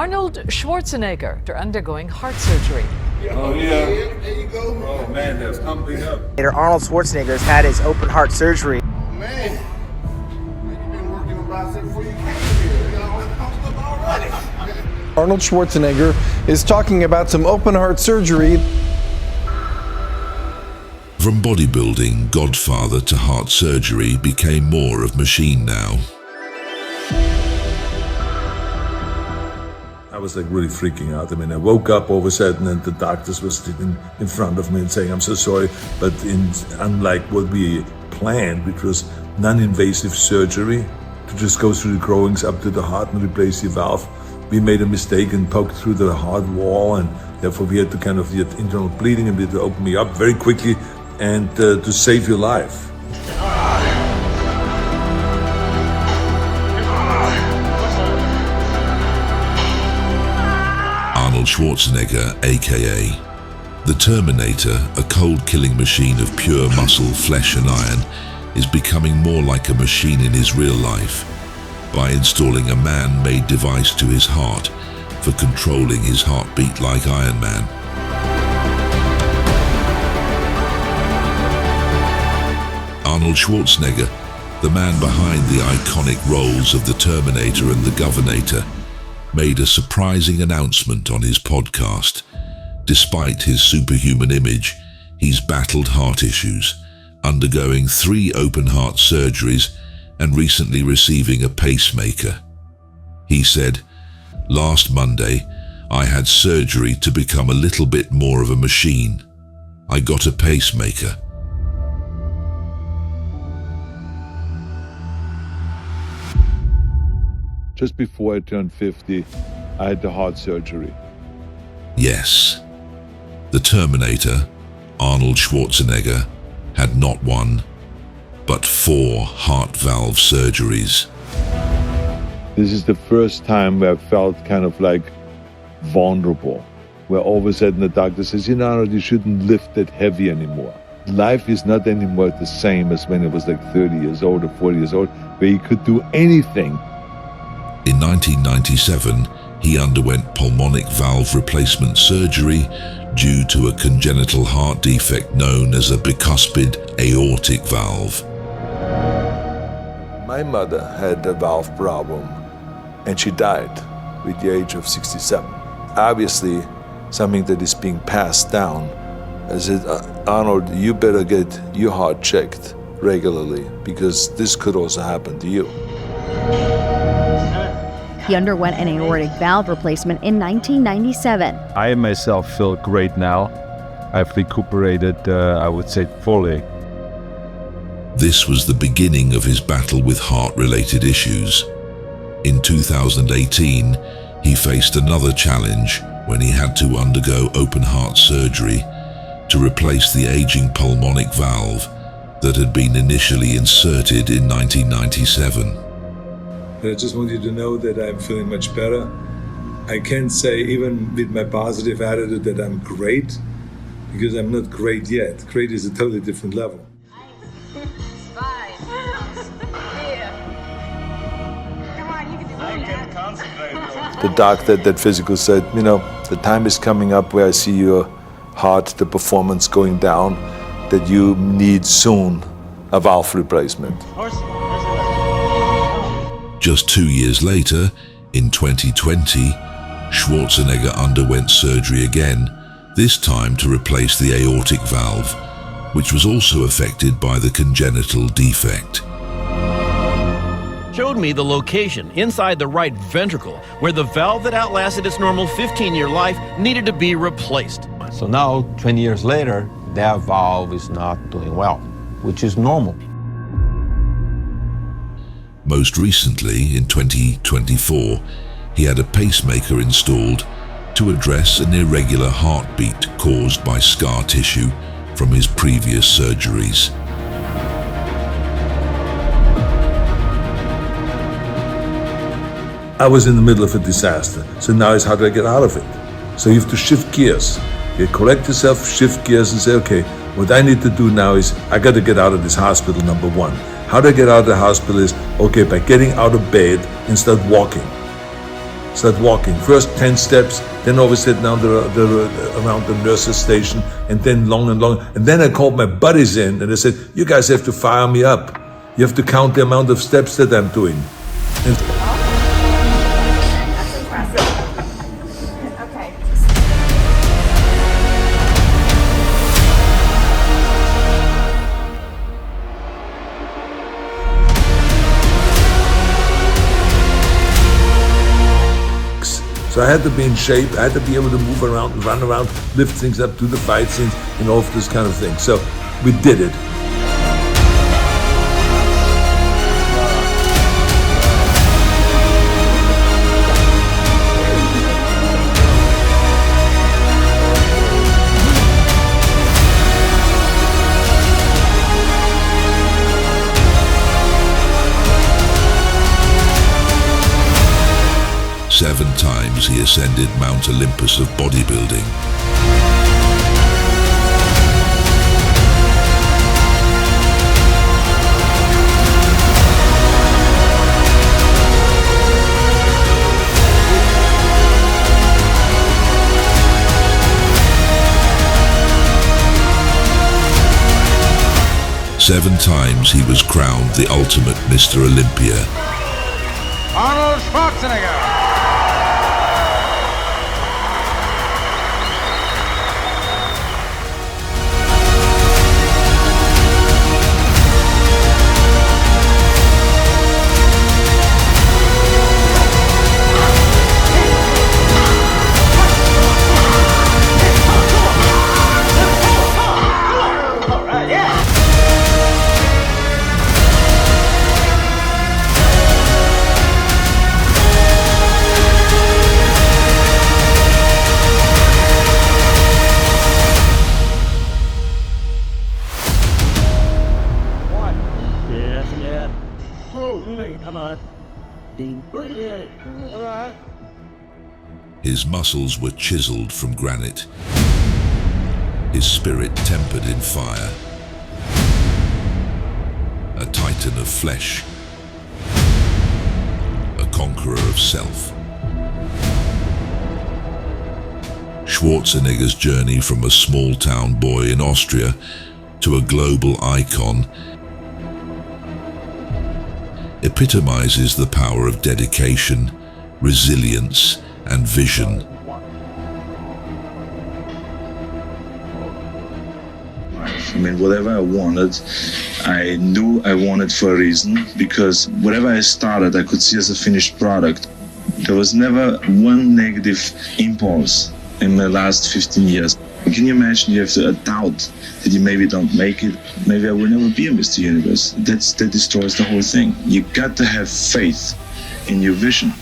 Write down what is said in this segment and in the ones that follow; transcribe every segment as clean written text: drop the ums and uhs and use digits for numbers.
Arnold Schwarzenegger, they're undergoing heart surgery. Oh, yeah. There you go. Oh, man, that's pumping up. Arnold Schwarzenegger has had his open heart surgery. Man, you've been working on biceps before you came here. You know, I'm already. Arnold Schwarzenegger is talking about some open heart surgery. From bodybuilding godfather to heart surgery became more of machine now. I was like really freaking out. I mean, I woke up all of a sudden and the doctors were sitting in front of me and saying, "I'm so sorry," but unlike what we planned, which was non-invasive surgery to just go through the growings up to the heart and replace the valve, we made a mistake and poked through the heart wall, and therefore we had to kind of get internal bleeding and we had to open me up very quickly and to save your life. Arnold Schwarzenegger AKA the Terminator, a cold-killing machine of pure muscle, flesh and iron, is becoming more like a machine in his real life by installing a man-made device to his heart for controlling his heartbeat like Iron Man. Arnold Schwarzenegger, the man behind the iconic roles of the Terminator and the Governator, made a surprising announcement on his podcast. Despite his superhuman image, he's battled heart issues, undergoing 3 open heart surgeries and recently receiving a pacemaker. He said, "Last Monday, I had surgery to become a little bit more of a machine. I got a pacemaker." Just before I turned 50, I had the heart surgery. Yes, the Terminator, Arnold Schwarzenegger, had not 1, but 4 heart valve surgeries. This is the first time where I felt kind of like vulnerable, where all of a sudden the doctor says, "You know, Arnold, you shouldn't lift that heavy anymore." Life is not anymore the same as when it was like 30 years old or 40 years old, where you could do anything. In 1997, he underwent pulmonic valve replacement surgery due to a congenital heart defect known as a bicuspid aortic valve. My mother had a valve problem and she died with the age of 67. Obviously, something that is being passed down. I said, "Arnold, you better get your heart checked regularly because this could also happen to you." He underwent an aortic valve replacement in 1997. I myself feel great now. I've recuperated, I would say, fully. This was the beginning of his battle with heart-related issues. In 2018, he faced another challenge when he had to undergo open heart surgery to replace the aging pulmonic valve that had been initially inserted in 1997. I just want you to know that I'm feeling much better. I can't say, even with my positive attitude, that I'm great, because I'm not great yet. Great is a totally different level. The doctor at that physical said, "You know, the time is coming up where I see your heart, the performance going down, that you need soon a valve replacement." Just 2 years later, in 2020, Schwarzenegger underwent surgery again, this time to replace the aortic valve, which was also affected by the congenital defect. Showed me the location inside the right ventricle where the valve that outlasted its normal 15-year life needed to be replaced. So now, 20 years later, that valve is not doing well, which is normal. Most recently, in 2024, he had a pacemaker installed to address an irregular heartbeat caused by scar tissue from his previous surgeries. I was in the middle of a disaster, so now it's how do I get out of it? So you have to shift gears. You collect yourself, shift gears and say, okay, what I need to do now is I got to get out of this hospital, number one. How do I get out of the hospital is, okay, by getting out of bed and start walking. start walking. First 10 steps, then over sitting down around the nurse's station, and then long and long. And then I called my buddies in and I said, you guys have to fire me up. You have to count the amount of steps that I'm doing. And That's impressive. Okay. 'cause I had to be in shape. I had to be able to move around, run around, lift things up, do the fight scenes, and all of this kind of thing. So we did it. Seven times he ascended Mount Olympus of bodybuilding. Seven times he was crowned the ultimate Mr. Olympia. Arnold Schwarzenegger. His muscles were chiseled from granite, his spirit tempered in fire. A titan of flesh, a conqueror of self. Schwarzenegger's journey from a small-town boy in Austria to a global icon epitomizes the power of dedication, resilience, and vision. I mean, whatever I wanted, I knew I wanted for a reason, because whatever I started, I could see as a finished product. There was never one negative impulse in my last 15 years. Can you imagine you have a doubt that you maybe don't make it? Maybe I will never be a Mr. Universe. That destroys the whole thing. You got to have faith in your vision.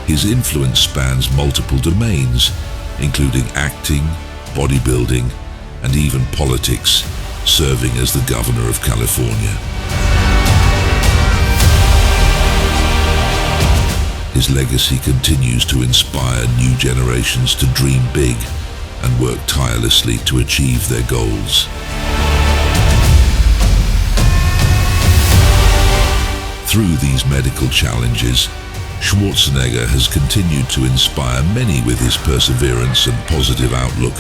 His influence spans multiple domains, including acting, bodybuilding, and even politics, serving as the governor of California. His legacy continues to inspire new generations to dream big and work tirelessly to achieve their goals. Through these medical challenges, Schwarzenegger has continued to inspire many with his perseverance and positive outlook.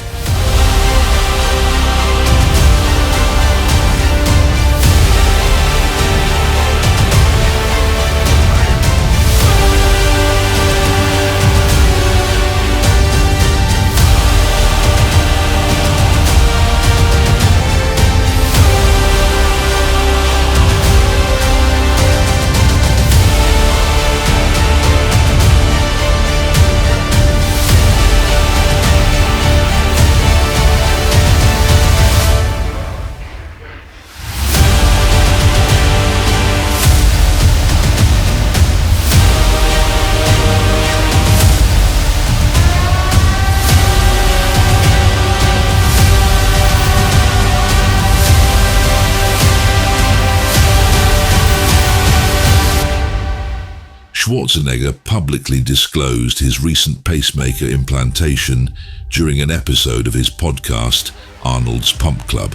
Schwarzenegger publicly disclosed his recent pacemaker implantation during an episode of his podcast, Arnold's Pump Club.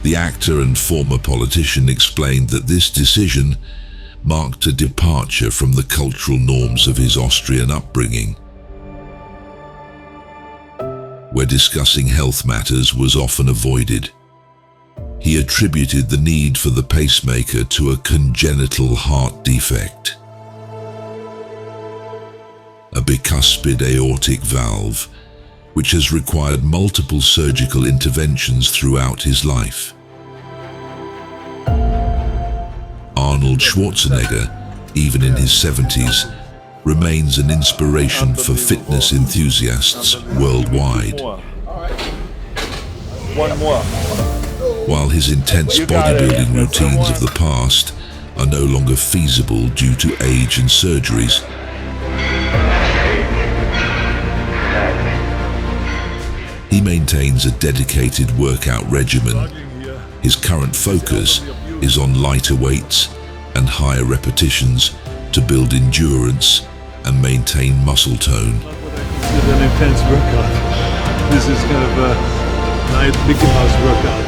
The actor and former politician explained that this decision marked a departure from the cultural norms of his Austrian upbringing, where discussing health matters was often avoided. He attributed the need for the pacemaker to a congenital heart defect, a bicuspid aortic valve, which has required multiple surgical interventions throughout his life. Arnold Schwarzenegger, even in his 70s, remains an inspiration for fitness enthusiasts worldwide. One more. While his intense bodybuilding routines of the past are no longer feasible due to age and surgeries, he maintains a dedicated workout regimen. His current focus is on lighter weights and higher repetitions to build endurance and maintain muscle tone. It's an intense workout. This is kind of a light Mickey Mouse workout.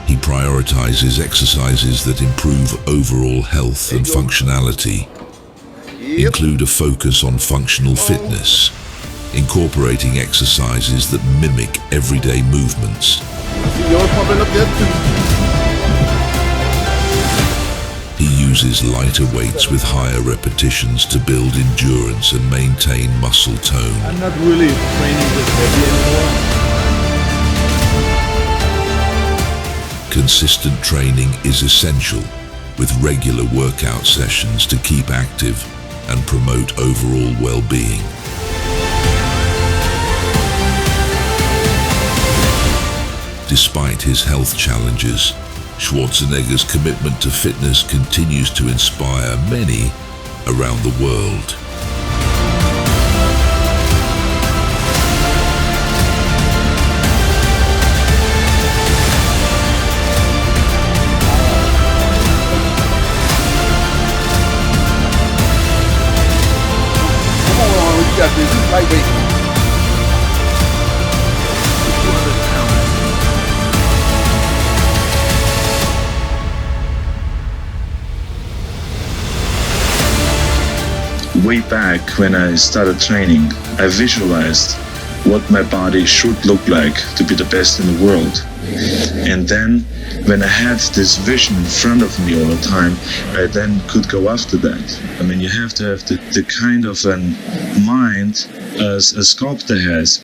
He prioritizes exercises that improve overall health and functionality, include a focus on functional fitness, incorporating exercises that mimic everyday movements. He uses lighter weights with higher repetitions to build endurance and maintain muscle tone. I'm not really training this heavy anymore. Consistent training is essential, with regular workout sessions to keep active and promote overall well-being. Despite his health challenges, Schwarzenegger's commitment to fitness continues to inspire many around the world. Come on, you got this. It's lightweight. Way back when I started training, I visualized what my body should look like to be the best in the world. And then, when I had this vision in front of me all the time, I then could go after that. I mean, you have to have the kind of a mind as a sculptor has.